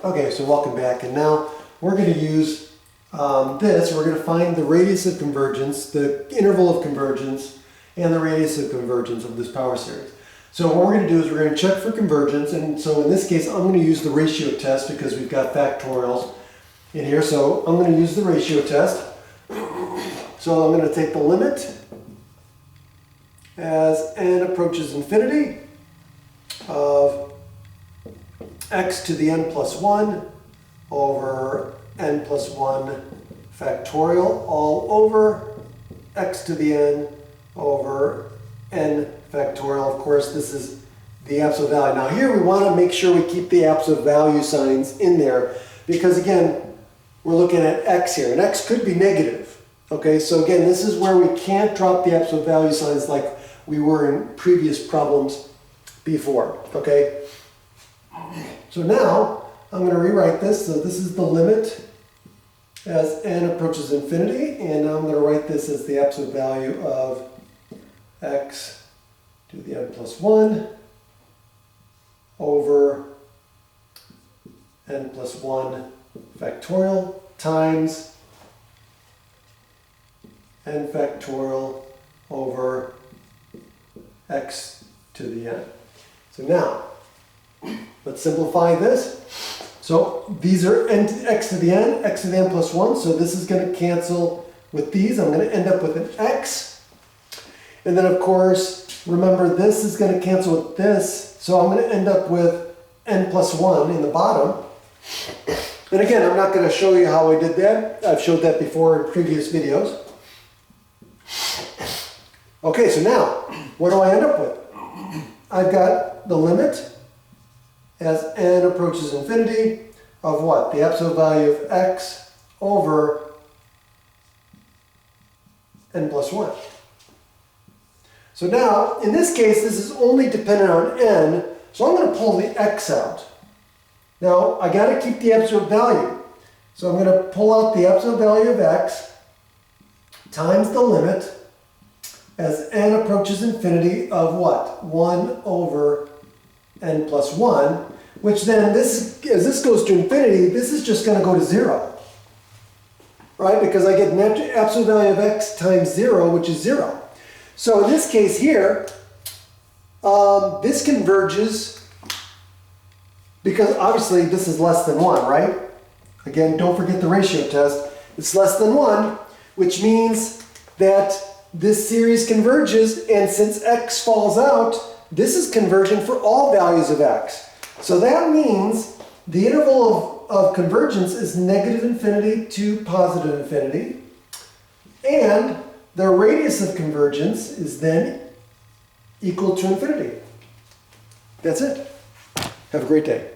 Okay, so welcome back, and now we're going to use this. We're going to find the radius of convergence, the interval of convergence, and the radius of convergence of this power series. So what we're going to do is we're going to check for convergence, and so in this case I'm going to use the ratio test because we've got factorials in here. So I'm going to use the ratio test. So I'm going to take the limit as n approaches infinity of x to the n plus 1 over n plus 1 factorial all over x to the n over n factorial. Of course, this is the absolute value. Now here we want to make sure we keep the absolute value signs in there because again, we're looking at x here, and x could be negative. Okay, so again, this is where we can't drop the absolute value signs like we were in previous problems before. Okay, so now I'm going to rewrite this. So this is the limit as n approaches infinity, and now I'm going to write this as the absolute value of x to the n plus 1 over n plus 1 factorial times n factorial over x to the n. So now, let's simplify this. So these are x to the n plus 1. So this is going to cancel with these. I'm going to end up with an x. And then, of course, remember this is going to cancel with this. So I'm going to end up with n plus 1 in the bottom. And again, I'm not going to show you how I did that. I've showed that before in previous videos. Okay, so now, what do I end up with? I've got the limit as n approaches infinity of what? The absolute value of x over n plus 1. So now, in this case, this is only dependent on n, so I'm going to pull the x out. Now, I got to keep the absolute value. So I'm going to pull out the absolute value of x times the limit as n approaches infinity of what? 1 over n plus 1, which then, as this goes to infinity, this is just going to go to 0. Right? Because I get an absolute value of x times 0, which is 0. So in this case here, this converges because obviously this is less than 1, right? Again, don't forget the ratio test. It's less than 1, which means that this series converges, and since x falls out, this is converging for all values of x. So that means the interval of convergence is negative infinity to positive infinity, and the radius of convergence is then equal to infinity. That's it. Have a great day.